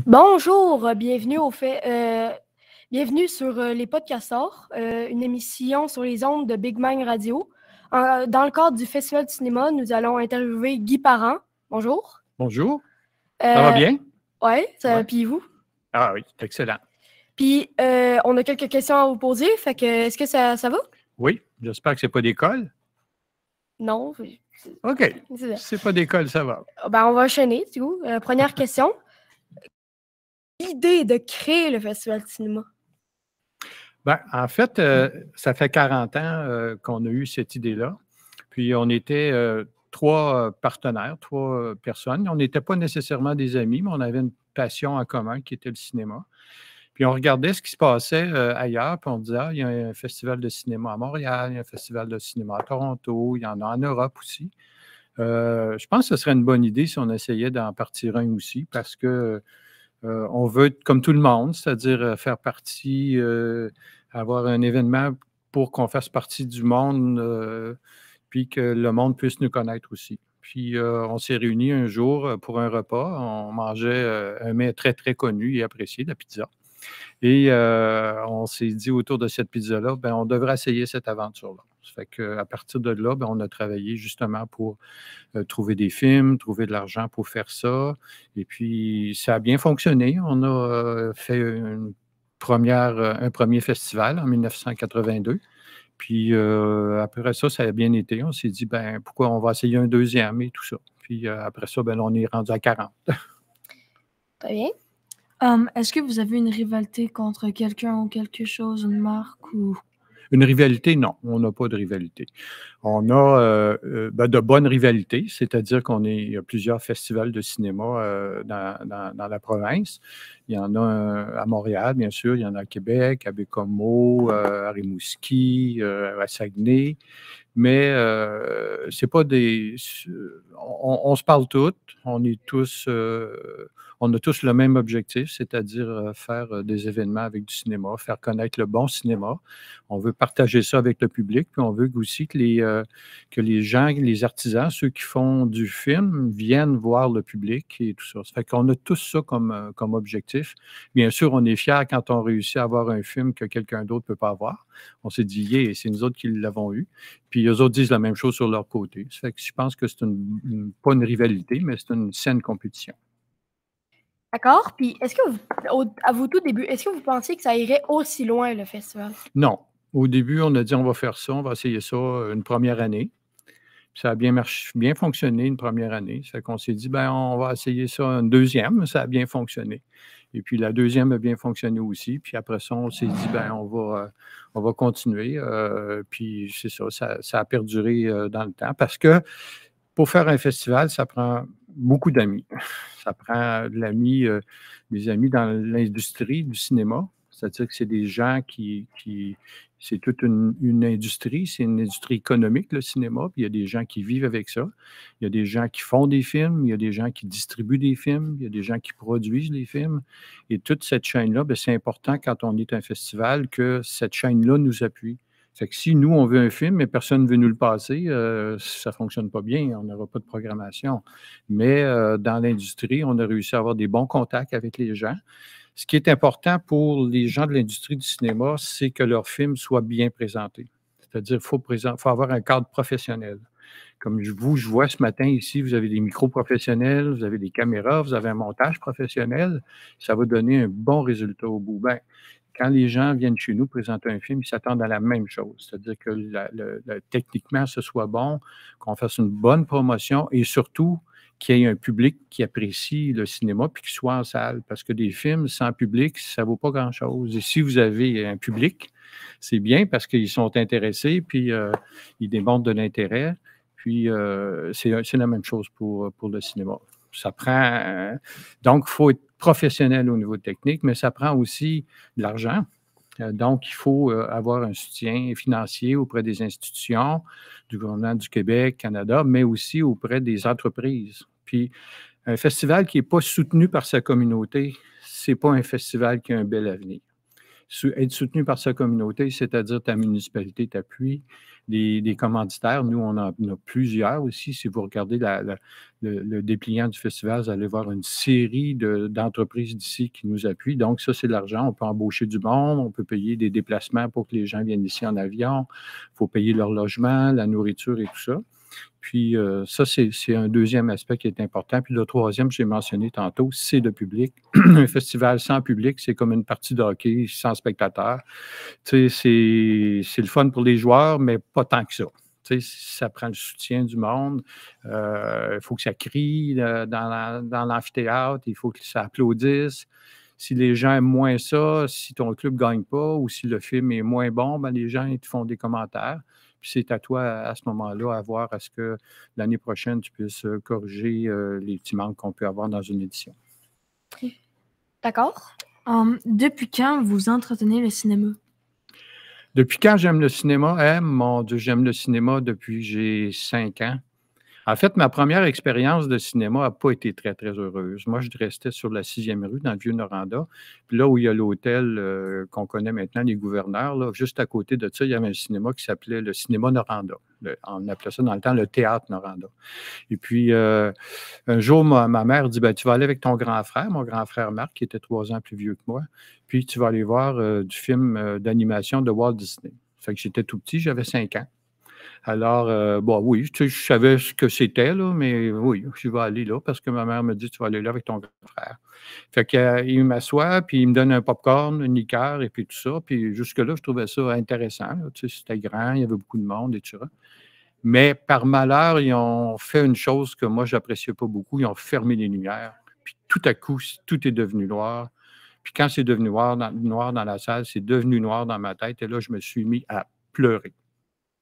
Bonjour, bienvenue sur les Podcastors, une émission sur les ondes de Big Bang Radio. Dans le cadre du Festival de cinéma, nous allons interviewer Guy Parent. Bonjour. Bonjour. Ça va bien? Oui, Ouais. puis vous? Ah oui, c'est excellent. Puis, on a quelques questions à vous poser, fait que est-ce que ça va? Oui, j'espère que c'est pas d'école. Non. OK, si c'est pas d'école, ça va. Ben, on va enchaîner, du coup. Première question. L'idée de créer le Festival de cinéma? Ben, en fait, ça fait 40 ans qu'on a eu cette idée-là. Puis, on était 3 partenaires, 3 personnes. On n'était pas nécessairement des amis, mais on avait une passion en commun qui était le cinéma. Puis, on regardait ce qui se passait ailleurs, puis on disait, il y a un festival de cinéma à Montréal, il y a un festival de cinéma à Toronto, il y en a en Europe aussi. Je pense que ce serait une bonne idée si on essayait d'en partir un aussi, parce que on veut être comme tout le monde, c'est-à-dire faire partie, avoir un événement pour qu'on fasse partie du monde, puis que le monde puisse nous connaître aussi. Puis on s'est réunis un jour pour un repas. On mangeait un mets très, très connu et apprécié, la pizza. Et on s'est dit autour de cette pizza-là, ben, on devrait essayer cette aventure-là. Ça fait qu'à partir de là, ben, on a travaillé justement pour trouver des films, trouver de l'argent pour faire ça. Et puis, ça a bien fonctionné. On a fait un premier festival en 1982. Puis après ça, ça a bien été. On s'est dit, ben pourquoi on va essayer un deuxième et tout ça. Puis après ça, ben, on est rendu à 40. Très bien. Est-ce que vous avez une rivalité contre quelqu'un ou quelque chose, une marque ou... Une rivalité, non, on n'a pas de rivalité. On a de bonnes rivalités, c'est-à-dire il y a plusieurs festivals de cinéma dans la province. Il y en a à Montréal, bien sûr, il y en a à Québec, à Bécomo, à Rimouski, à Saguenay. Mais c'est pas des. On se parle toutes, on est tous. On a tous le même objectif, c'est-à-dire faire des événements avec du cinéma, faire connaître le bon cinéma. On veut partager ça avec le public, puis on veut aussi que les gens, les artisans, ceux qui font du film, viennent voir le public et tout ça. Ça fait qu'on a tous ça comme objectif. Bien sûr, on est fiers quand on réussit à avoir un film que quelqu'un d'autre ne peut pas avoir. On s'est dit, yeah, c'est nous autres qui l'avons eu. Puis eux autres disent la même chose sur leur côté. Ça fait que je pense que c'est pas une rivalité, mais c'est une saine compétition. D'accord. Puis, à vos tout début, est-ce que vous pensiez que ça irait aussi loin, le festival? Non. Au début, on a dit on va faire ça, on va essayer ça une première année. Puis ça a bien fonctionné une première année. Ça fait qu'on s'est dit, ben on va essayer ça une deuxième. Ça a bien fonctionné. Et puis la deuxième a bien fonctionné aussi. Puis après ça, on s'est dit, ben on va continuer. Puis c'est ça a perduré dans le temps. Parce que pour faire un festival, ça prend beaucoup d'amis. Ça prend des amis dans l'industrie du cinéma. C'est-à-dire que c'est des gens c'est toute une industrie, c'est une industrie économique, le cinéma, puis il y a des gens qui vivent avec ça. Il y a des gens qui font des films, il y a des gens qui distribuent des films, il y a des gens qui produisent les films. Et toute cette chaîne-là, bien, c'est important quand on est un festival que cette chaîne-là nous appuie. Fait que si nous, on veut un film, mais personne ne veut nous le passer, ça ne fonctionne pas bien, on n'aura pas de programmation. Mais dans l'industrie, on a réussi à avoir des bons contacts avec les gens. Ce qui est important pour les gens de l'industrie du cinéma, c'est que leur film soit bien présenté. C'est-à-dire qu'il faut avoir un cadre professionnel. Comme je vois ce matin ici, vous avez des micros professionnels, vous avez des caméras, vous avez un montage professionnel. Ça va donner un bon résultat au bout. Ben, quand les gens viennent chez nous présenter un film, ils s'attendent à la même chose. C'est-à-dire que techniquement, ce soit bon, qu'on fasse une bonne promotion et surtout qu'il y ait un public qui apprécie le cinéma puis qu'il soit en salle. Parce que des films sans public, ça ne vaut pas grand-chose. Et si vous avez un public, c'est bien parce qu'ils sont intéressés puis ils démontrent de l'intérêt. Puis c'est la même chose pour le cinéma. Ça prend. Donc, il faut être professionnel au niveau technique, mais ça prend aussi de l'argent. Donc, il faut avoir un soutien financier auprès des institutions, du gouvernement du Québec, Canada, mais aussi auprès des entreprises. Puis, un festival qui n'est pas soutenu par sa communauté, ce n'est pas un festival qui a un bel avenir. être soutenu par sa communauté, c'est-à-dire ta municipalité t'appuie, des commanditaires. Nous, on en a plusieurs aussi. Si vous regardez le dépliant du festival, vous allez voir une série d'entreprises d'ici qui nous appuient. Donc, ça, c'est de l'argent. On peut embaucher du monde, on peut payer des déplacements pour que les gens viennent ici en avion. Il faut payer leur logement, la nourriture et tout ça. Puis ça, c'est un deuxième aspect qui est important. Puis le troisième, j'ai mentionné tantôt, c'est le public. Un festival sans public, c'est comme une partie de hockey sans spectateurs. Tu sais, c'est le fun pour les joueurs, mais pas tant que ça. Tu sais, ça prend le soutien du monde. Il faut que ça crie dans l'amphithéâtre. Il faut que ça applaudisse. Si les gens aiment moins ça, si ton club ne gagne pas ou si le film est moins bon, ben les gens ils te font des commentaires. Puis c'est à toi, à ce moment-là, à voir à ce que l'année prochaine, tu puisses corriger les petits manques qu'on peut avoir dans une édition. D'accord. Depuis quand vous entretenez le cinéma? Depuis quand j'aime le cinéma? Mon Dieu, j'aime le cinéma depuis que j'ai 5 ans. En fait, ma première expérience de cinéma n'a pas été très, très heureuse. Moi, je restais sur la 6e rue, dans le Vieux-Noranda. Puis là où il y a l'hôtel qu'on connaît maintenant, les Gouverneurs, là, juste à côté de ça, il y avait un cinéma qui s'appelait le Cinéma Noranda. On appelait ça dans le temps le Théâtre Noranda. Et puis, un jour, ma mère dit, ben, tu vas aller avec ton grand frère, mon grand frère Marc, qui était 3 ans plus vieux que moi, puis tu vas aller voir du film d'animation de Walt Disney. Fait que j'étais tout petit, j'avais 5 ans. Alors, bon, oui, tu sais, je savais ce que c'était, là, mais oui, je vais aller là parce que ma mère me dit, tu vas aller là avec ton grand frère. Fait qu'il m'assoit, puis il me donne un popcorn, une liqueur, et puis tout ça. Puis jusque-là, je trouvais ça intéressant. Là, tu sais, c'était grand, il y avait beaucoup de monde, etc. Mais par malheur, ils ont fait une chose que moi, je n'appréciais pas beaucoup. Ils ont fermé les lumières. Puis tout à coup, tout est devenu noir. Puis quand c'est devenu noir dans la salle, c'est devenu noir dans ma tête. Et là, je me suis mis à pleurer.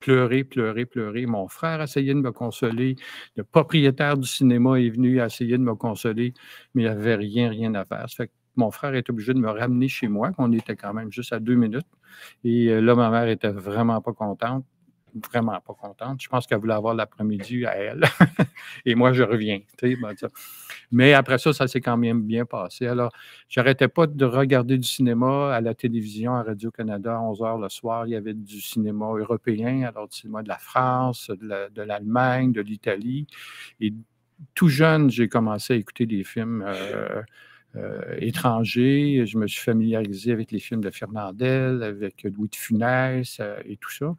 Pleurer, pleurer, pleurer. Mon frère essayait de me consoler. Le propriétaire du cinéma est venu essayer de me consoler, mais il n'y avait rien à faire. Ça fait que mon frère est obligé de me ramener chez moi, qu'on était quand même juste à 2 minutes. Et là, ma mère était vraiment pas contente. Vraiment pas contente. Je pense qu'elle voulait avoir l'après-midi à elle. Et moi, je reviens. Tu sais, ben, ça. Mais après ça, ça s'est quand même bien passé. Alors, je n'arrêtais pas de regarder du cinéma à la télévision, à Radio-Canada, à 11 h le soir. Il y avait du cinéma européen, alors du cinéma de la France, de l'Allemagne, de l'Italie. Et tout jeune, j'ai commencé à écouter des films étrangers. Je me suis familiarisé avec les films de Fernandel, avec Louis de Funès et tout ça.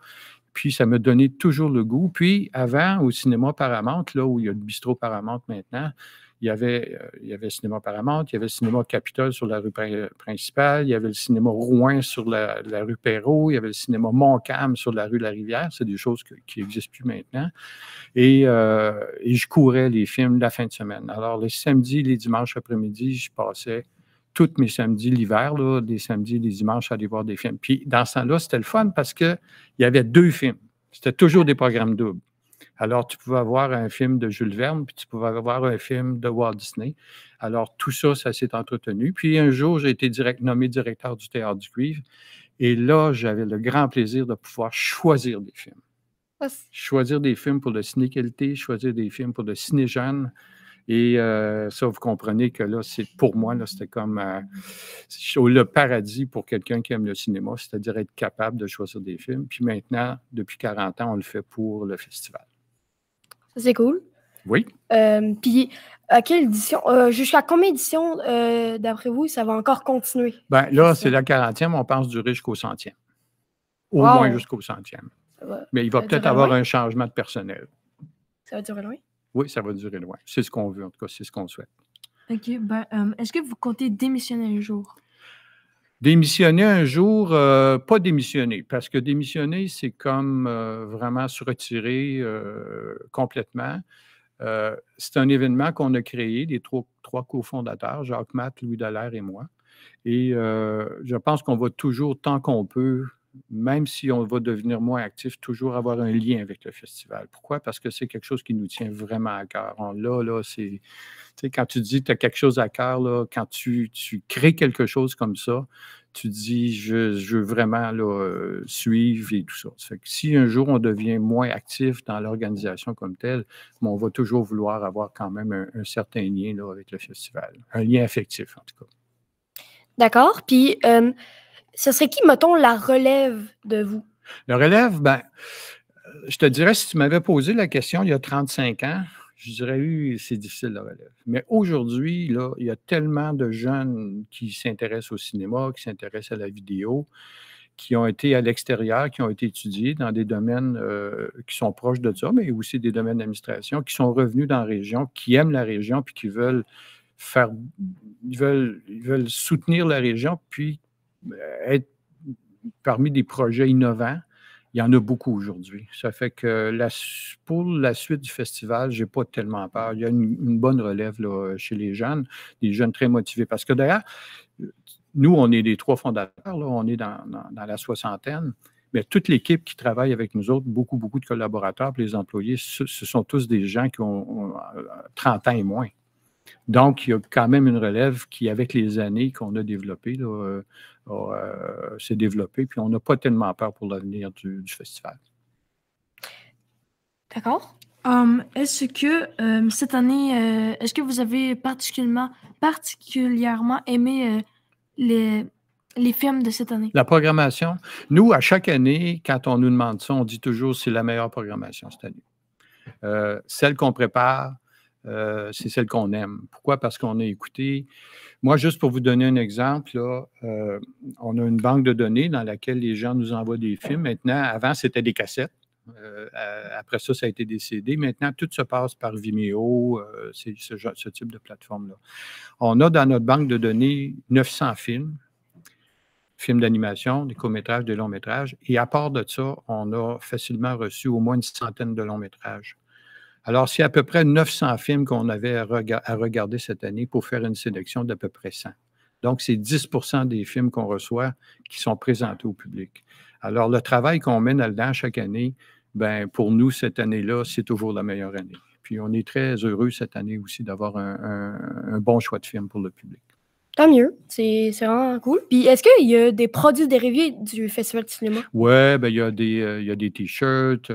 Puis, ça m'a donné toujours le goût. Puis, avant, au cinéma Paramount, là où il y a le bistrot Paramount maintenant, il y avait le cinéma Paramount, il y avait le cinéma Capitole sur la rue principale, il y avait le cinéma Rouen sur la rue Perrault, il y avait le cinéma Montcalm sur la rue La Rivière. C'est des choses qui n'existent plus maintenant. Et je courais les films la fin de semaine. Alors, les samedis, les dimanches après-midi, je passais tous mes samedis l'hiver, là, des samedis, des dimanches, à aller voir des films. Puis, dans ce temps-là, c'était le fun parce qu'il y avait 2 films. C'était toujours des programmes doubles. Alors, tu pouvais avoir un film de Jules Verne, puis tu pouvais avoir un film de Walt Disney. Alors, tout ça, ça s'est entretenu. Puis, un jour, j'ai été nommé directeur du Théâtre du Cuivre. Et là, j'avais le grand plaisir de pouvoir choisir des films. Choisir des films pour le ciné-qualité, choisir des films pour le ciné-jeune. Et ça, vous comprenez que là, pour moi, là, c'était comme le paradis pour quelqu'un qui aime le cinéma, c'est-à-dire être capable de choisir des films. Puis maintenant, depuis 40 ans, on le fait pour le festival. Ça, c'est cool. Oui. Puis, à quelle édition, jusqu'à combien d'éditions, d'après vous, ça va encore continuer? Bien, là, c'est la 40e, on pense durer jusqu'au 100e. Au moins jusqu'au 100e. Mais il va peut-être avoir un changement de personnel. Ça va durer loin? Oui, ça va durer loin. C'est ce qu'on veut, en tout cas, c'est ce qu'on souhaite. OK. Ben, est-ce que vous comptez démissionner un jour? Démissionner un jour, pas démissionner, parce que démissionner, c'est comme vraiment se retirer complètement. C'est un événement qu'on a créé, les trois cofondateurs, Jacques Matt, Louis Dallaire et moi. Et je pense qu'on va toujours, tant qu'on peut, même si on va devenir moins actif, toujours avoir un lien avec le festival. Pourquoi? Parce que c'est quelque chose qui nous tient vraiment à cœur. Là, c'est... Tu sais, quand tu dis que tu as quelque chose à cœur, là, quand tu crées quelque chose comme ça, tu dis, je veux vraiment là, suivre et tout ça. Ça fait que si un jour on devient moins actif dans l'organisation comme telle, on va toujours vouloir avoir quand même un certain lien là, avec le festival. Un lien affectif, en tout cas. D'accord. Puis, Ce serait qui, mettons, la relève de vous? Le relève, ben, je te dirais, si tu m'avais posé la question il y a 35 ans, je dirais, oui, c'est difficile la relève. Mais aujourd'hui, là, il y a tellement de jeunes qui s'intéressent au cinéma, qui s'intéressent à la vidéo, qui ont été à l'extérieur, qui ont été étudiés dans des domaines qui sont proches de ça, mais aussi des domaines d'administration, qui sont revenus dans la région, qui aiment la région, puis qui veulent faire, ils veulent soutenir la région, puis être parmi des projets innovants. Il y en a beaucoup aujourd'hui. Ça fait que pour la suite du festival, je n'ai pas tellement peur. Il y a une bonne relève là, chez les jeunes, des jeunes très motivés. Parce que d'ailleurs, nous, on est les 3 fondateurs, là, on est dans la soixantaine, mais toute l'équipe qui travaille avec nous autres, beaucoup de collaborateurs, puis les employés, ce sont tous des gens qui ont 30 ans et moins. Donc, il y a quand même une relève qui, avec les années qu'on a développées, s'est développée, puis on n'a pas tellement peur pour l'avenir du festival. D'accord. Est-ce que cette année, est-ce que vous avez particulièrement aimé les films de cette année? La programmation, nous, à chaque année, quand on nous demande ça, on dit toujours c'est la meilleure programmation cette année. Celle qu'on prépare, c'est celle qu'on aime. Pourquoi? Parce qu'on a écouté. Moi, juste pour vous donner un exemple, là, on a une banque de données dans laquelle les gens nous envoient des films. Maintenant, avant, c'était des cassettes. Après ça, ça a été des CD. Maintenant, tout se passe par Vimeo, c'est ce type de plateforme-là. On a dans notre banque de données 900 films d'animation, des courts-métrages, des longs-métrages. Et à part de ça, on a facilement reçu au moins une centaine de longs-métrages. Alors, c'est à peu près 900 films qu'on avait à regarder cette année pour faire une sélection d'à peu près 100. Donc, c'est 10% des films qu'on reçoit qui sont présentés au public. Alors, le travail qu'on mène là-dedans chaque année, ben, pour nous, cette année-là, c'est toujours la meilleure année. Puis, on est très heureux cette année aussi d'avoir un bon choix de films pour le public. Tant mieux, c'est vraiment cool. Puis, est-ce qu'il y a des produits dérivés du Festival de cinéma? Oui, ben, il y a des T-shirts.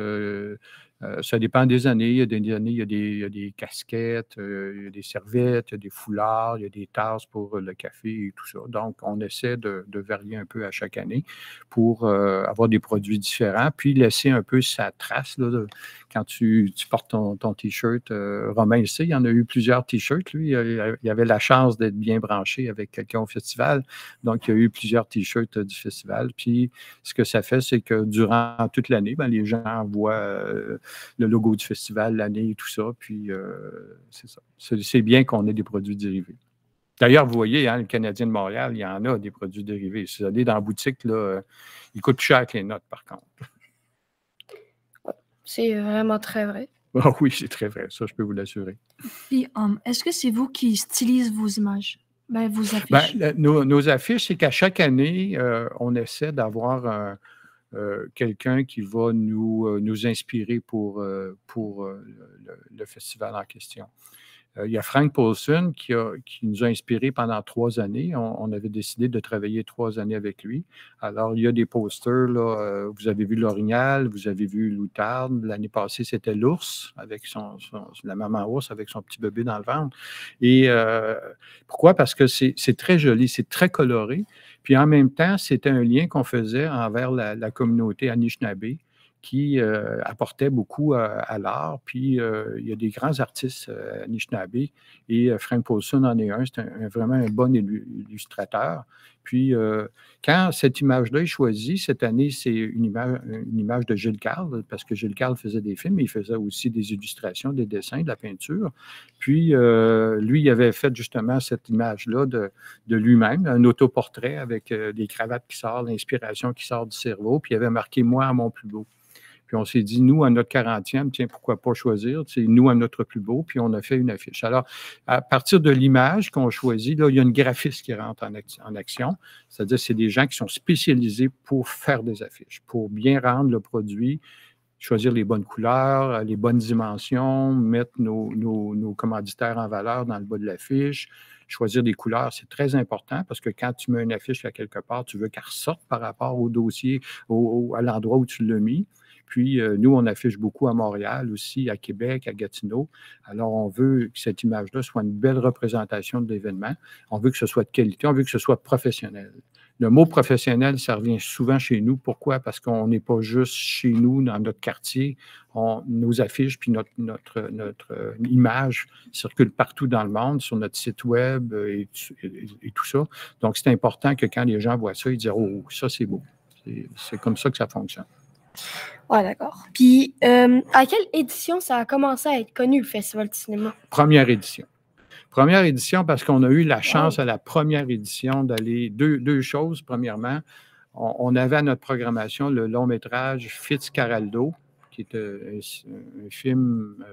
Ça dépend des années. Il y a des années, il y a des casquettes, il y a des serviettes, il y a des foulards, il y a des tasses pour le café et tout ça. Donc, on essaie de varier un peu à chaque année pour avoir des produits différents, puis laisser un peu sa trace. Là, quand tu portes ton T-shirt, Romain ici, il y en a eu plusieurs T-shirts. Lui, il avait la chance d'être bien branché avec quelqu'un au festival. Donc, il y a eu plusieurs T-shirts du festival. Puis, ce que ça fait, c'est que durant toute l'année, ben, les gens voient le logo du festival, l'année et tout ça. Puis, c'est ça. C'est bien qu'on ait des produits dérivés. D'ailleurs, vous voyez, hein, le Canadien de Montréal, il y en a des produits dérivés. Si vous allez dans la boutique, là, ils coûtent plus cher que les notes, par contre. C'est vraiment très vrai. Ah oui, c'est très vrai. Ça, je peux vous l'assurer. Puis, est-ce que c'est vous qui stylisez vos images? Ben, vos affiches? Ben, nos affiches, c'est qu'à chaque année, on essaie d'avoir quelqu'un qui va nous inspirer pour le festival en question. Il y a Frank Paulson qui nous a inspirés pendant 3 années. On avait décidé de travailler 3 années avec lui. Alors, il y a des posters, là, vous avez vu l'orignal, vous avez vu l'outarde. L'année passée, c'était l'ours, avec la maman ours avec son petit bébé dans le ventre. Et pourquoi? Parce que c'est très joli, c'est très coloré. Puis en même temps, c'était un lien qu'on faisait envers la communauté Anishinaabe qui apportait beaucoup à l'art. Puis il y a des grands artistes Anishinaabe et Frank Paulson en est un. C'est vraiment un bon illustrateur. Puis quand cette image-là est choisie, cette année, c'est une image de Gilles Carle, parce que Gilles Carle faisait des films, mais il faisait aussi des illustrations, des dessins, de la peinture. Puis lui, il avait fait justement cette image-là de lui-même, un autoportrait avec des cravates qui sortent, l'inspiration qui sort du cerveau, puis il avait marqué « Moi à mon plus beau ». Puis on s'est dit, nous, à notre 40e, tiens, pourquoi pas choisir? C'est nous à notre plus beau, puis on a fait une affiche. Alors, à partir de l'image qu'on choisit, là, il y a une graphiste qui rentre en action. C'est-à-dire, c'est des gens qui sont spécialisés pour faire des affiches, pour bien rendre le produit, choisir les bonnes couleurs, les bonnes dimensions, mettre nos commanditaires en valeur dans le bas de l'affiche. Choisir des couleurs, c'est très important parce que quand tu mets une affiche à quelque part, tu veux qu'elle ressorte par rapport au dossier, à l'endroit où tu l'as mis. Puis, nous, on affiche beaucoup à Montréal aussi, à Québec, à Gatineau. Alors, on veut que cette image-là soit une belle représentation de l'événement. On veut que ce soit de qualité, on veut que ce soit professionnel. Le mot professionnel, ça revient souvent chez nous. Pourquoi? Parce qu'on n'est pas juste chez nous, dans notre quartier. Nos affiches puis notre image circulent partout dans le monde, sur notre site web et tout ça. Donc, c'est important que quand les gens voient ça, ils disent « Oh, ça, c'est beau ». C'est comme ça que ça fonctionne. Ouais, d'accord. Puis, à quelle édition ça a commencé à être connu, le Festival de cinéma? Première édition. Première édition parce qu'on a eu la chance à la première édition d'aller deux choses. Premièrement, on avait à notre programmation le long-métrage Fitzcarraldo, qui est un film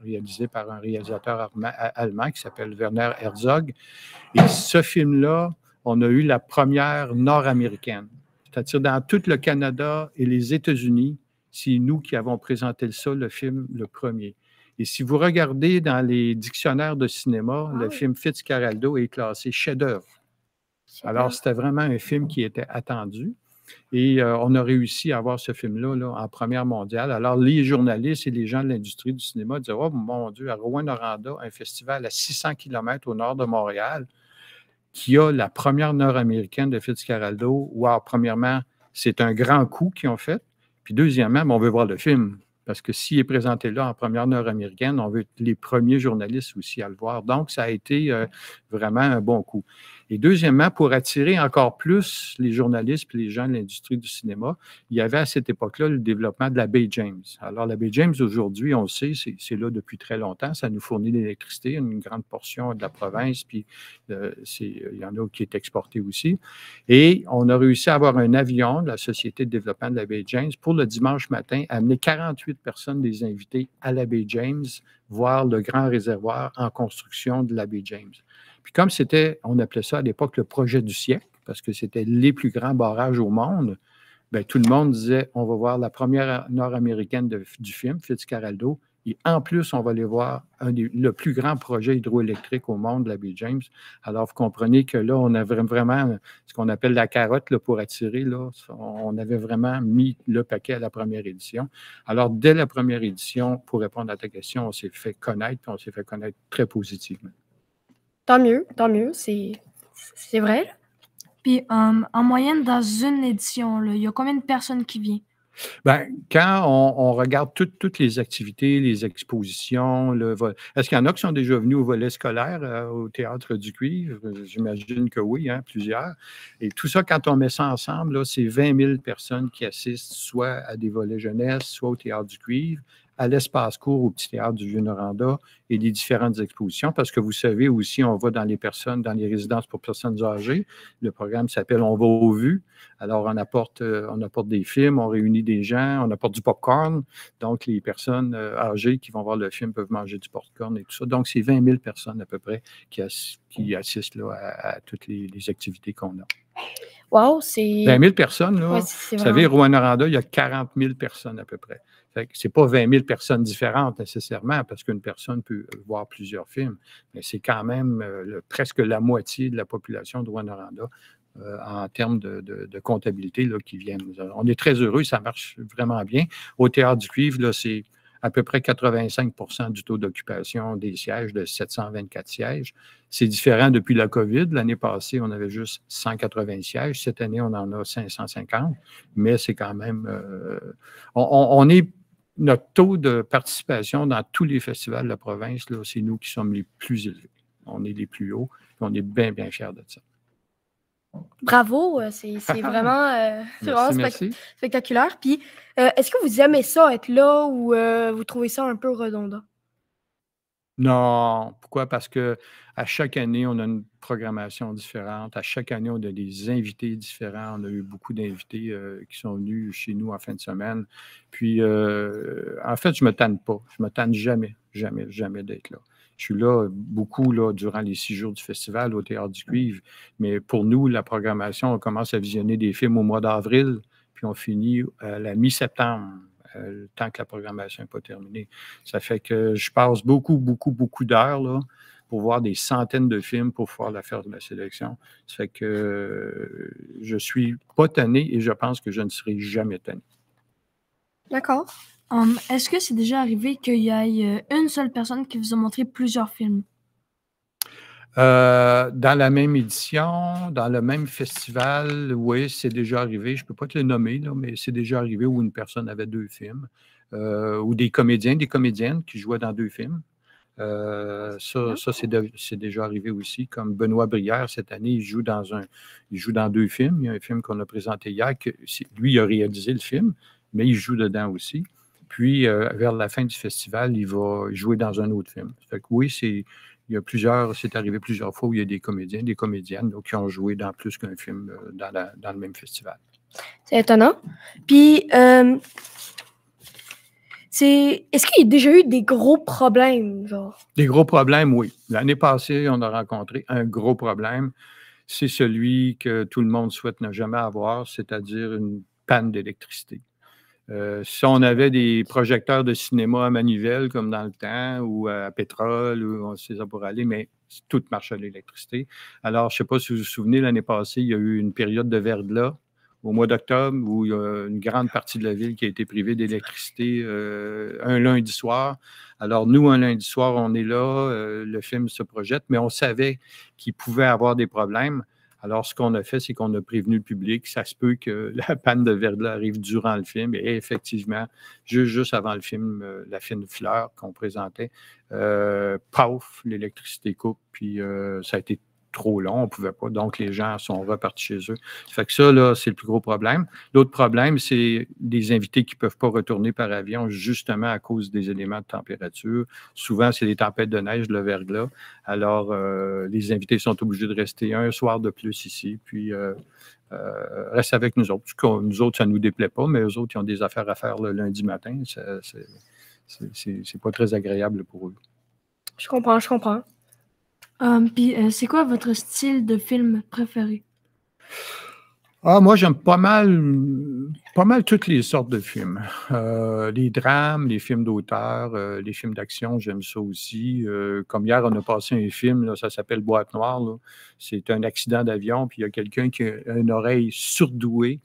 réalisé par un réalisateur allemand qui s'appelle Werner Herzog. Et ce film-là, on a eu la première nord-américaine. C'est-à-dire dans tout le Canada et les États-Unis, c'est nous qui avons présenté ça, le film, le premier. Et si vous regardez dans les dictionnaires de cinéma, le film Fitzcarraldo est classé chef-d'œuvre. Alors, c'était vraiment un film qui était attendu. Et on a réussi à avoir ce film-là là, en première mondiale. Alors, les journalistes et les gens de l'industrie du cinéma disaient « Oh mon Dieu, à Rouyn-Noranda, un festival à 600 km au nord de Montréal, qui a la première nord-américaine de Fitzcarraldo. Wow, premièrement, c'est un grand coup qu'ils ont fait. Puis deuxièmement, on veut voir le film. Parce que s'il est présenté là en première nord-américaine, on veut être les premiers journalistes aussi à le voir. Donc, ça a été vraiment un bon coup. Et deuxièmement, pour attirer encore plus les journalistes et les gens de l'industrie du cinéma, il y avait à cette époque-là le développement de la baie James. Alors, la baie James, aujourd'hui, on le sait, c'est là depuis très longtemps. Ça nous fournit l'électricité, une grande portion de la province, puis il y en a qui est exporté aussi. Et on a réussi à avoir un avion de la Société de développement de la baie James pour le dimanche matin, amener 48 personnes des invités à la baie James, voir le grand réservoir en construction de la baie James. Puis comme c'était, on appelait ça à l'époque le projet du siècle, parce que c'était les plus grands barrages au monde, bien, tout le monde disait, on va voir la première nord-américaine du film, Fitzcarraldo, et en plus, on va aller voir le plus grand projet hydroélectrique au monde, la baie James. Alors, vous comprenez que là, on avait vraiment ce qu'on appelle la carotte là, pour attirer. Là, on avait vraiment mis le paquet à la première édition. Alors, dès la première édition, pour répondre à ta question, on s'est fait connaître, puis on s'est fait connaître très positivement. Tant mieux, c'est vrai. Là. Puis, en moyenne, dans une édition, là, il y a combien de personnes qui viennent? Bien, quand on regarde toutes les activités, les expositions, est-ce qu'il y en a qui sont déjà venus au volet scolaire, au Théâtre du Cuivre? J'imagine que oui, hein, plusieurs. Et tout ça, quand on met ça ensemble, là, c'est 20 000 personnes qui assistent soit à des volets jeunesse, soit au Théâtre du Cuivre, à l'espace court, au Petit Théâtre du Vieux-Noranda et les différentes expositions, parce que vous savez aussi, on va dans les résidences pour personnes âgées. Le programme s'appelle « On va aux vues ». Alors, on apporte des films, on réunit des gens, on apporte du popcorn. Donc, les personnes âgées qui vont voir le film peuvent manger du popcorn et tout ça. Donc, c'est 20 000 personnes à peu près qui assistent là, à toutes les activités qu'on a. Wow, c'est... 20 000 personnes, là. Ouais, vous savez, Rouyn-Noranda, il y a 40 000 personnes à peu près. Ce n'est pas 20 000 personnes différentes nécessairement, parce qu'une personne peut voir plusieurs films, mais c'est quand même presque la moitié de la population de Rouyn-Noranda en termes de comptabilité là, qui viennent. On est très heureux, ça marche vraiment bien. Au Théâtre du Cuivre, là, c'est à peu près 85 % du taux d'occupation des sièges, de 724 sièges. C'est différent depuis la COVID. L'année passée, on avait juste 180 sièges. Cette année, on en a 550, mais c'est quand même... notre taux de participation dans tous les festivals de la province, là, c'est nous qui sommes les plus élevés. On est les plus hauts et on est bien, bien fiers de ça. Bravo, c'est vraiment, merci. Spectaculaire. Puis, est-ce que vous aimez ça, être là, ou vous trouvez ça un peu redondant? Non. Pourquoi? Parce qu'à chaque année, on a une programmation différente. À chaque année, on a des invités différents. On a eu beaucoup d'invités qui sont venus chez nous en fin de semaine. Puis, en fait, je ne me tanne pas. Je ne me tanne jamais, jamais, jamais d'être là. Je suis là beaucoup là, durant les 6 jours du festival au Théâtre du Cuivre. Mais pour nous, la programmation, on commence à visionner des films au mois d'avril, puis on finit à la mi-septembre. Tant que la programmation n'est pas terminée. Ça fait que je passe beaucoup, beaucoup, beaucoup d'heures là, pour voir des centaines de films pour pouvoir faire de la sélection. Ça fait que je ne suis pas tanné et je pense que je ne serai jamais tanné. D'accord. Est-ce que c'est déjà arrivé qu'il y ait une seule personne qui vous a montré plusieurs films? Dans la même édition, dans le même festival, oui, c'est déjà arrivé. Je ne peux pas te le nommer, là, mais c'est déjà arrivé où une personne avait 2 films, ou des comédiens, des comédiennes qui jouaient dans 2 films. Ça, c'est déjà arrivé aussi. Comme Benoît Brière, cette année, il joue dans 2 films. Il y a un film qu'on a présenté hier, lui, il a réalisé le film, mais il joue dedans aussi. Puis, vers la fin du festival, il va jouer dans un autre film. Fait que oui, c'est arrivé plusieurs fois où il y a des comédiens, des comédiennes donc, qui ont joué dans plus qu'un film dans le même festival. C'est étonnant. Puis, est-ce qu'il y a déjà eu des gros problèmes, genre? Des gros problèmes, oui. L'année passée, on a rencontré un gros problème. C'est celui que tout le monde souhaite ne jamais avoir, c'est-à-dire une panne d'électricité. Si on avait des projecteurs de cinéma à manivelle, comme dans le temps, ou à pétrole, ou on sait ça pour aller, mais tout marche à l'électricité. Alors, je ne sais pas si vous vous souvenez, l'année passée, il y a eu une période de verglas au mois d'octobre où il y a une grande partie de la ville qui a été privée d'électricité un lundi soir. Alors, nous, un lundi soir, on est là, le film se projette, mais on savait qu'il pouvait avoir des problèmes. Alors, ce qu'on a fait, c'est qu'on a prévenu le public. Ça se peut que la panne de verglas arrive durant le film. Et effectivement, juste avant le film, La fine fleur qu'on présentait, paf, l'électricité coupe. Puis, ça a été trop long, on ne pouvait pas. Donc, les gens sont repartis chez eux. Ça fait que ça, là, c'est le plus gros problème. L'autre problème, c'est des invités qui ne peuvent pas retourner par avion justement à cause des éléments de température. Souvent, c'est les tempêtes de neige, le verglas. Alors, les invités sont obligés de rester un soir de plus ici, puis restent avec nous autres. Nous autres, ça ne nous déplaît pas, mais eux autres, ils ont des affaires à faire le lundi matin. C'est pas très agréable pour eux. Je comprends. Puis, c'est quoi votre style de film préféré? Moi, j'aime pas mal toutes les sortes de films. Les drames, les films d'auteur, les films d'action, j'aime ça aussi. Comme hier, on a passé un film, là, ça s'appelle Boîte noire. Là. C'est un accident d'avion, puis il y a quelqu'un qui a une oreille surdouée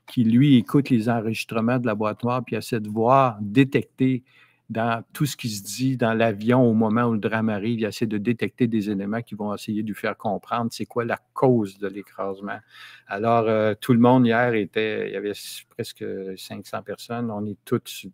qui, lui, écoute les enregistrements de la boîte noire, puis essaie de voir, détecter dans tout ce qui se dit dans l'avion au moment où le drame arrive, il essaie de détecter des éléments qui vont essayer de lui faire comprendre c'est quoi la cause de l'écrasement. Alors, tout le monde hier il y avait presque 500 personnes, on est tous,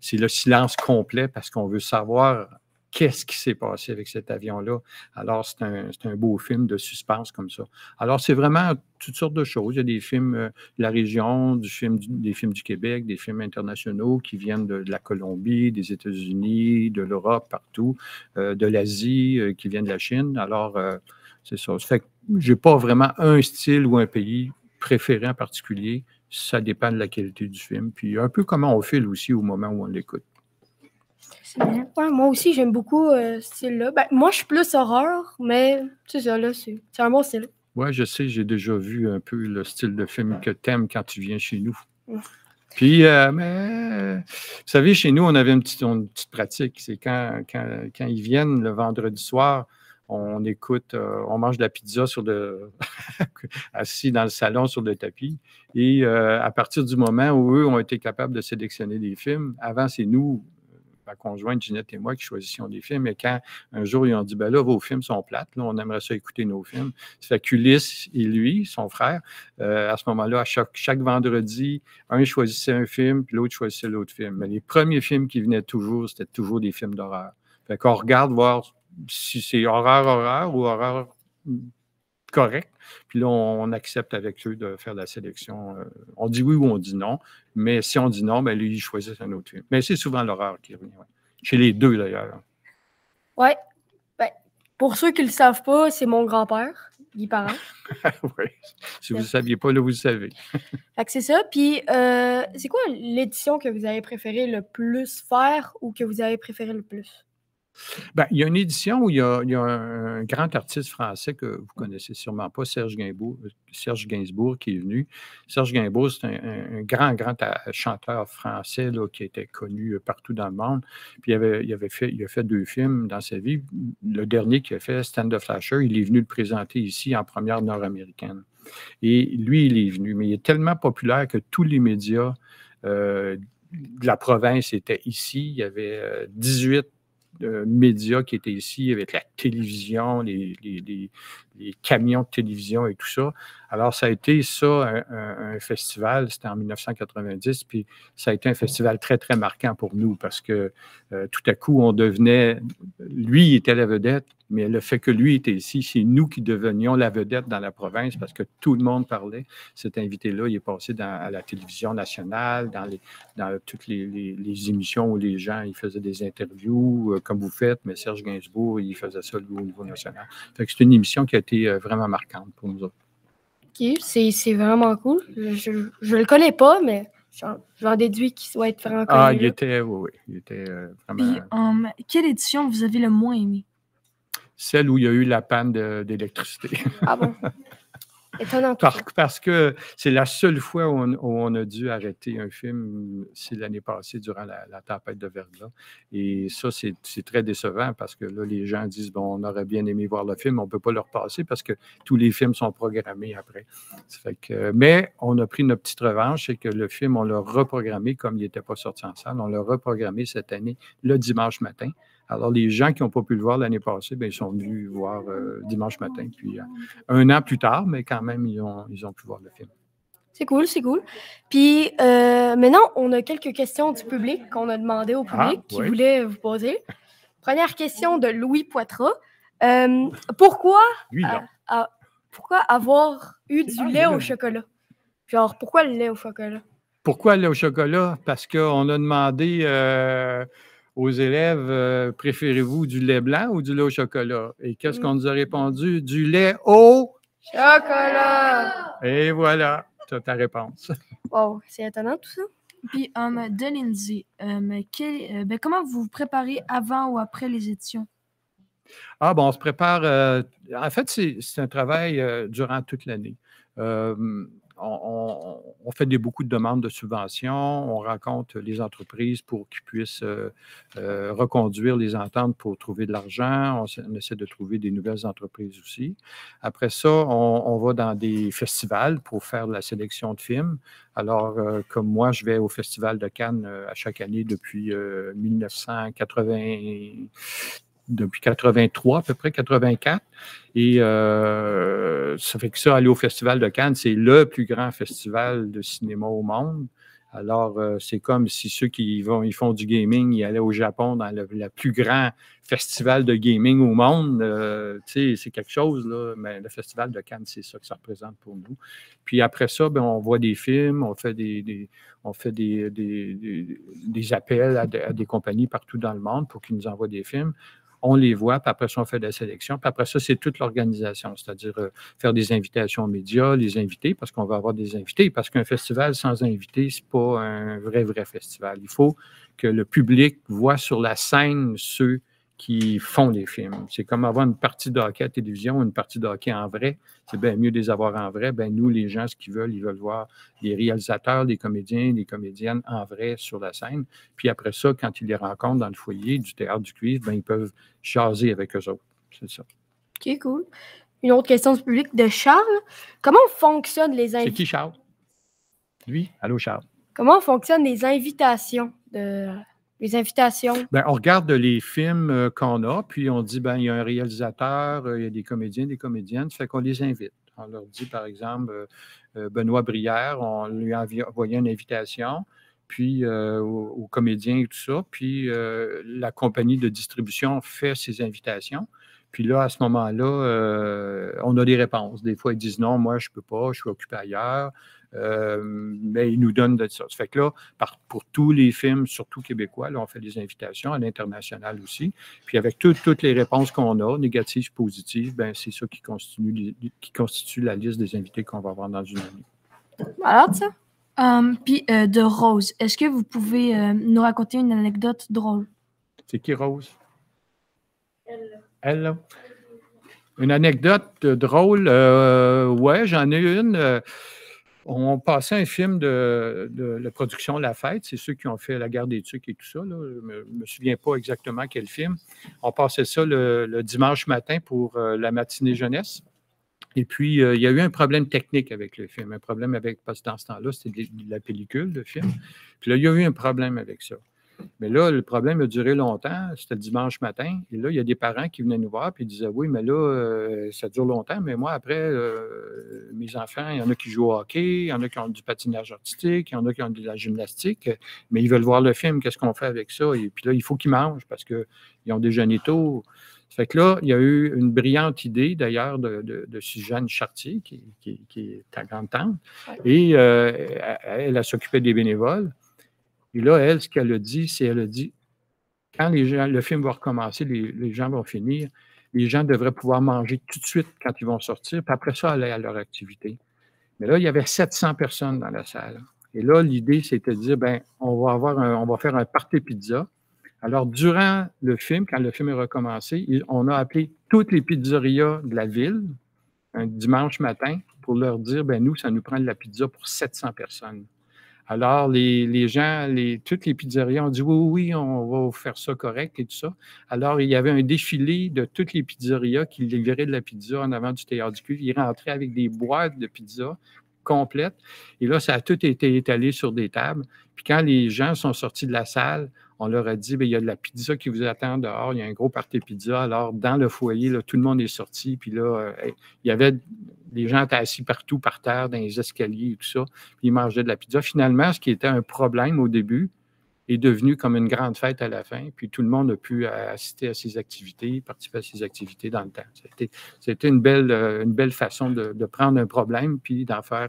c'est le silence complet parce qu'on veut savoir qu'est-ce qui s'est passé avec cet avion-là. Alors, c'est un beau film de suspense comme ça. Alors, c'est vraiment toutes sortes de choses. Il y a des films de la région, des films du Québec, des films internationaux qui viennent de la Colombie, des États-Unis, de l'Europe, partout, de l'Asie, qui viennent de la Chine. Alors, c'est ça. Ça fait que je n'ai pas vraiment un style ou un pays préféré en particulier. Ça dépend de la qualité du film. Puis un peu comment on file aussi au moment où on l'écoute. Ouais, moi aussi, j'aime beaucoup ce style-là. Ben, moi, je suis plus horreur, mais c'est ça, là, c'est un bon style. Oui, je sais, j'ai déjà vu un peu le style de film que tu aimes quand tu viens chez nous. Puis, mais, vous savez, chez nous, on avait une petite pratique. C'est quand ils viennent le vendredi soir, on écoute, on mange de la pizza assis dans le salon sur le tapis. Et à partir du moment où eux ont été capables de sélectionner des films, avant, c'est nous, ma conjointe Ginette et moi qui choisissions des films. Et quand un jour, ils ont dit, ben là, vos films sont plates, là, on aimerait ça écouter nos films. Ça fait qu'Ulysse et lui, son frère, à ce moment-là, à chaque vendredi, un choisissait un film, puis l'autre choisissait l'autre film. Mais les premiers films qui venaient toujours, c'était toujours des films d'horreur. Fait qu'on regarde voir si c'est horreur ou horreur correct. Puis là, on accepte avec eux de faire la sélection. On dit oui ou on dit non. Mais si on dit non, ben lui, il choisit un autre film. Mais c'est souvent l'horreur qui revient. Ouais. Chez les deux, d'ailleurs. Oui. Ben, pour ceux qui ne le savent pas, c'est mon grand-père, Guy Parent. Oui. Si vous ne le saviez pas, là, vous le savez. Fait que c'est ça. Puis, c'est quoi l'édition que vous avez préféré le plus faire ou que vous avez préféré le plus? Ben, il y a une édition où il y a un grand artiste français que vous ne connaissez sûrement pas, Serge Gainsbourg, qui est venu. Serge Gainsbourg, c'est un grand chanteur français là, qui était connu partout dans le monde. Puis il a fait 2 films dans sa vie. Le dernier qu'il a fait, Stand the Flasher, il est venu le présenter ici en première nord-américaine. Et lui, il est venu, mais il est tellement populaire que tous les médias de la province étaient ici. Il y avait 18 médias qui étaient ici, avec la télévision, les camions de télévision et tout ça. Alors, ça a été ça, un festival, c'était en 1990, puis ça a été un festival très, très marquant pour nous parce que tout à coup, on devenait, lui, il était la vedette, mais le fait que lui était ici, c'est nous qui devenions la vedette dans la province parce que tout le monde parlait. Cet invité-là, il est passé à la télévision nationale, dans toutes les émissions où les gens, ils faisaient des interviews, comme vous faites, mais Serge Gainsbourg, il faisait ça lui, au niveau national. Fait que c'est une émission qui a été vraiment marquante pour nous autres. OK, c'est vraiment cool. Je le connais pas, mais j'en déduis qu'il doit être vraiment connu. Ah, il était, oui, il était vraiment... Puis, quelle édition vous avez le moins aimé? Celle où il y a eu la panne d'électricité. Ah bon? Étonnant. Parce que c'est la seule fois où on a dû arrêter un film, c'est l'année passée, durant la tempête de verglas. Et ça, c'est très décevant parce que là, les gens disent, bon, on aurait bien aimé voir le film, on ne peut pas le repasser parce que tous les films sont programmés après. Ça fait que, mais on a pris notre petite revanche, c'est que le film, on l'a reprogrammé comme il n'était pas sorti en salle. On l'a reprogrammé cette année, le dimanche matin. Alors, les gens qui n'ont pas pu le voir l'année passée, bien, ils sont venus voir dimanche matin. Puis, un an plus tard, mais quand même, ils ont pu voir le film. C'est cool, c'est cool. Puis, maintenant, on a quelques questions du public qu'on a demandé au public qui voulait vous poser. Première question de Louis Poitras. Pourquoi avoir eu du lait au chocolat? Genre, pourquoi le lait au chocolat? Pourquoi le lait au chocolat? Parce qu'on a demandé aux élèves, préférez-vous du lait blanc ou du lait au chocolat? Et qu'est-ce qu'on nous a répondu? Du lait au chocolat! Et voilà, tu as ta réponse. Wow, c'est étonnant tout ça. Puis, de Lindsay, comment vous vous préparez avant ou après les éditions? Ah, bon, on se prépare. En fait, c'est un travail durant toute l'année. On fait beaucoup de demandes de subventions, on rencontre les entreprises pour qu'ils puissent reconduire les ententes pour trouver de l'argent. On essaie de trouver des nouvelles entreprises aussi. Après ça, on va dans des festivals pour faire de la sélection de films. Alors, comme moi, je vais au Festival de Cannes à chaque année depuis 1980. Depuis 83, à peu près 84. Et ça fait que ça, aller au Festival de Cannes, c'est le plus grand festival de cinéma au monde. Alors, c'est comme si ceux qui ils font du gaming, ils allaient au Japon dans le plus grand festival de gaming au monde. Tu sais, c'est quelque chose, là. Mais le Festival de Cannes, c'est ça que ça représente pour nous. Puis après ça, bien, on voit des films, on fait des appels à des compagnies partout dans le monde pour qu'ils nous envoient des films. On les voit, puis après ça, on fait de la sélection. Puis après ça, c'est toute l'organisation, c'est-à-dire faire des invitations aux médias, les invités, parce qu'on va avoir des invités. Parce qu'un festival sans invités, c'est pas un vrai festival. Il faut que le public voit sur la scène ceux qui font les films. C'est comme avoir une partie de hockey à la télévision, une partie de hockey en vrai. C'est bien mieux de les avoir en vrai. Bien, nous, les gens, ce qu'ils veulent, ils veulent voir les réalisateurs, les comédiens, les comédiennes en vrai sur la scène. Puis après ça, quand ils les rencontrent dans le foyer du Théâtre du Cuivre, bien, ils peuvent jaser avec eux autres. C'est ça. OK, cool. Une autre question du public de Charles. Comment fonctionnent les invitations? C'est qui, Charles? Lui? Allô, Charles. Comment fonctionnent les invitations? Bien, on regarde les films qu'on a, puis on dit, bien, il y a un réalisateur, il y a des comédiens, des comédiennes, ça fait qu'on les invite. On leur dit, par exemple, Benoît Brière, on lui a envoyé une invitation, puis aux comédiens et tout ça, puis la compagnie de distribution fait ses invitations. Puis là, à ce moment-là, on a des réponses. Des fois, ils disent non, moi, je ne peux pas, je suis occupé ailleurs. Mais ils nous donnent de ça. Ça fait que là, pour tous les films, surtout québécois, là, on fait des invitations à l'international aussi. Puis avec toutes les réponses qu'on a, négatives, positives, ben c'est ça qui constitue la liste des invités qu'on va avoir dans une année. Alors, ça? Puis de Rose, est-ce que vous pouvez nous raconter une anecdote drôle? C'est qui, Rose? Elle, là. Une anecdote drôle, ouais, j'en ai une. On passait un film de la production La Fête, c'est ceux qui ont fait La Guerre des Tucs et tout ça. Là. Je ne me souviens pas exactement quel film. On passait ça le dimanche matin pour la matinée jeunesse. Et puis, il y a eu un problème technique avec le film. Un problème parce que dans ce temps-là, c'était de la pellicule, le film. Puis là, il y a eu un problème avec ça. Mais là, le problème a duré longtemps. C'était le dimanche matin. Et là, il y a des parents qui venaient nous voir et disaient, oui, mais là, ça dure longtemps. Mais moi, après, mes enfants, il y en a qui jouent au hockey, il y en a qui ont du patinage artistique, il y en a qui ont de la gymnastique. Mais ils veulent voir le film. Qu'est-ce qu'on fait avec ça? Et puis là, il faut qu'ils mangent parce qu'ils ont déjeuné tôt. Fait que là, il y a eu une brillante idée, d'ailleurs, de Suzanne Chartier, qui est ta grande-tante. Et elle s'occupait des bénévoles. Et là, elle, ce qu'elle a dit, quand le film va recommencer, les gens vont finir, les gens devraient pouvoir manger tout de suite quand ils vont sortir, puis après ça, aller à leur activité. Mais là, il y avait 700 personnes dans la salle. Et là, l'idée, c'était de dire, bien, on va faire un party pizza. Alors, durant le film, quand le film est recommencé, on a appelé toutes les pizzerias de la ville, un dimanche matin, pour leur dire, bien, nous, ça nous prend de la pizza pour 700 personnes. Alors, les gens, toutes les pizzerias ont dit oui, on va faire ça correct et tout ça. Alors, il y avait un défilé de toutes les pizzerias qui livraient de la pizza en avant du Théâtre du Cuivre. Ils rentraient avec des boîtes de pizza complètes. Et là, ça a tout été étalé sur des tables. Puis quand les gens sont sortis de la salle, on leur a dit, bien, il y a de la pizza qui vous attend dehors, il y a un gros party pizza. Alors, dans le foyer, là, tout le monde est sorti. Puis là, il y avait les gens étaient assis partout par terre, dans les escaliers et tout ça. Puis ils mangeaient de la pizza. Finalement, ce qui était un problème au début est devenu comme une grande fête à la fin. Puis tout le monde a pu assister à ces activités, participer à ces activités dans le temps. C'était une belle façon de prendre un problème puis d'en faire...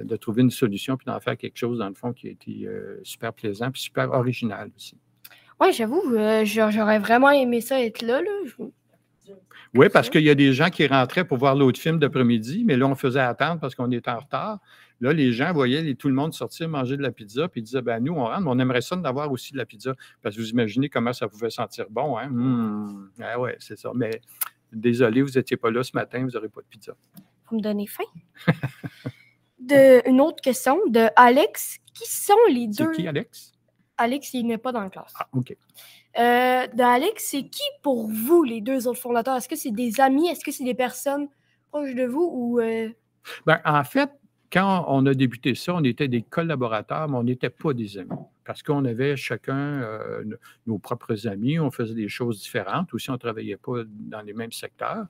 de trouver une solution puis d'en faire quelque chose, dans le fond, qui a été super plaisant puis super original aussi. Oui, j'avoue, j'aurais vraiment aimé ça être là. Oui, parce qu'il y a des gens qui rentraient pour voir l'autre film d'après-midi, mais là, on faisait attendre parce qu'on était en retard. Là, les gens voyaient tout le monde sortir manger de la pizza, puis ils disaient, ben nous, on rentre, mais on aimerait ça d'avoir aussi de la pizza. Parce que vous imaginez comment ça pouvait sentir bon, hein? Ah ouais, c'est ça. Mais désolé, vous n'étiez pas là ce matin, vous n'aurez pas de pizza. Vous me donnez faim. Une autre question de Alex. Qui sont les deux? C'est qui, Alex? Alex, il n'est pas dans la classe. Ah, OK. De Alex, c'est qui pour vous, les deux autres fondateurs? Est-ce que c'est des amis? Est-ce que c'est des personnes proches de vous? Ou Ben, en fait, quand on a débuté ça, on était des collaborateurs, mais on n'était pas des amis. Parce qu'on avait chacun nos propres amis, on faisait des choses différentes. Aussi, on ne travaillait pas dans les mêmes secteurs.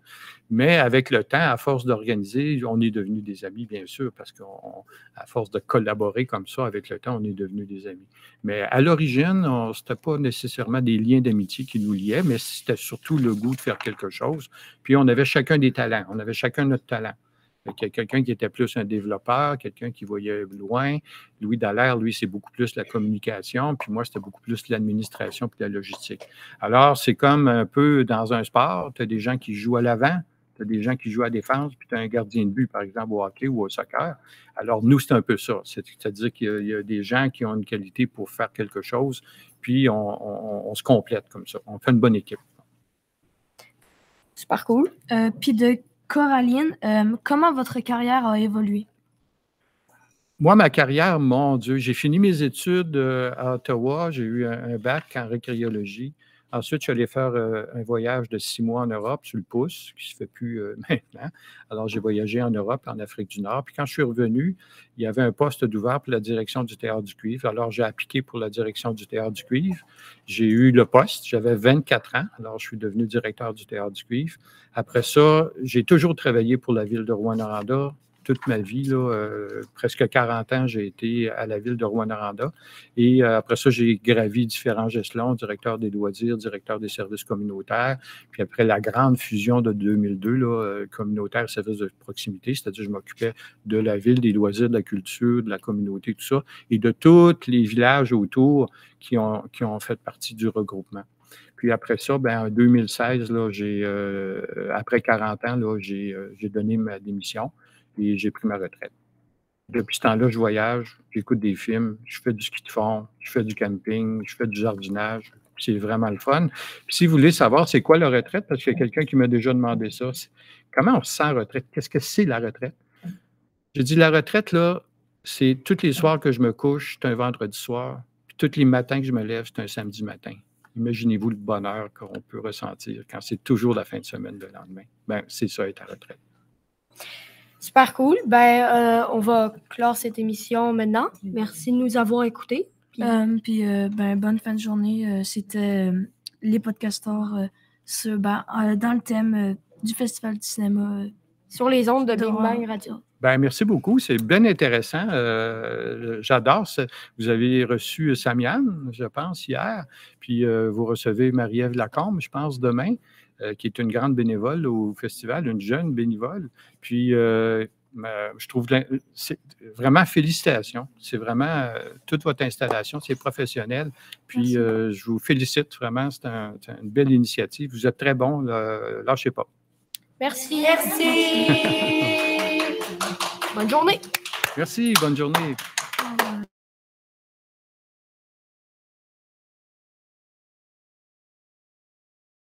Mais avec le temps, à force d'organiser, on est devenus des amis, bien sûr, parce qu'à force de collaborer comme ça, avec le temps, on est devenus des amis. Mais à l'origine, ce n'était pas nécessairement des liens d'amitié qui nous liaient, mais c'était surtout le goût de faire quelque chose. Puis on avait chacun des talents, on avait chacun notre talent. Il y a quelqu'un qui était plus un développeur, quelqu'un qui voyait loin. Louis Dallaire, lui, c'est beaucoup plus la communication, puis moi, c'était beaucoup plus l'administration puis la logistique. Alors, c'est comme un peu dans un sport, tu as des gens qui jouent à l'avant, tu as des gens qui jouent à la défense, puis tu as un gardien de but, par exemple, au hockey ou au soccer. Alors, nous, c'est un peu ça. C'est-à-dire qu'il y a des gens qui ont une qualité pour faire quelque chose, puis on se complète comme ça. On fait une bonne équipe. Super cool. Puis de Coraline, comment votre carrière a évolué? Moi, ma carrière, mon Dieu, j'ai fini mes études à Ottawa. J'ai eu un bac en récréologie. Ensuite, je suis allé faire un voyage de 6 mois en Europe sur le pouce, qui ne se fait plus maintenant. Alors, j'ai voyagé en Europe, en Afrique du Nord. Puis quand je suis revenu, il y avait un poste d'ouvert pour la direction du Théâtre du Cuivre. Alors, j'ai appliqué pour la direction du Théâtre du Cuivre. J'ai eu le poste. J'avais 24 ans. Alors, je suis devenu directeur du Théâtre du Cuivre. Après ça, j'ai toujours travaillé pour la ville de Rouyn-Noranda. Toute ma vie, presque 40 ans, j'ai été à la ville de Rouyn-Noranda. Et après ça, j'ai gravi différents échelons, directeur des loisirs, directeur des services communautaires. Puis après la grande fusion de 2002, communautaire, services de proximité, c'est-à-dire je m'occupais de la ville, des loisirs, de la culture, de la communauté, tout ça, et de tous les villages autour qui ont fait partie du regroupement. Puis après ça, en 2016, après 40 ans, j'ai donné ma démission. Et j'ai pris ma retraite. Depuis ce temps-là, je voyage, j'écoute des films, je fais du ski de fond, je fais du camping, je fais du jardinage. C'est vraiment le fun. Puis si vous voulez savoir c'est quoi la retraite, parce qu'il y a quelqu'un qui m'a déjà demandé ça, comment on se sent en retraite? Qu'est-ce que c'est la retraite? J'ai dit la retraite, là, c'est tous les soirs que je me couche, c'est un vendredi soir. Puis tous les matins que je me lève, c'est un samedi matin. Imaginez-vous le bonheur qu'on peut ressentir quand c'est toujours la fin de semaine le lendemain. C'est ça, être à retraite. Super cool. On va clore cette émission maintenant. Merci de nous avoir écoutés. Bonne fin de journée. C'était les podcasteurs dans le thème du Festival du cinéma. Sur les ondes de Big Bang Radio. Ben, merci beaucoup. C'est bien intéressant. J'adore ça. Vous avez reçu Samiane, je pense, hier. Puis vous recevez Marie-Ève Lacombe, je pense, demain, qui est une grande bénévole au festival, une jeune bénévole. Puis je trouve vraiment félicitations. C'est vraiment toute votre installation, c'est professionnel. Puis je vous félicite vraiment. C'est une belle initiative. Vous êtes très bon. Lâchez pas. Merci. Bonne journée. Merci, bonne journée.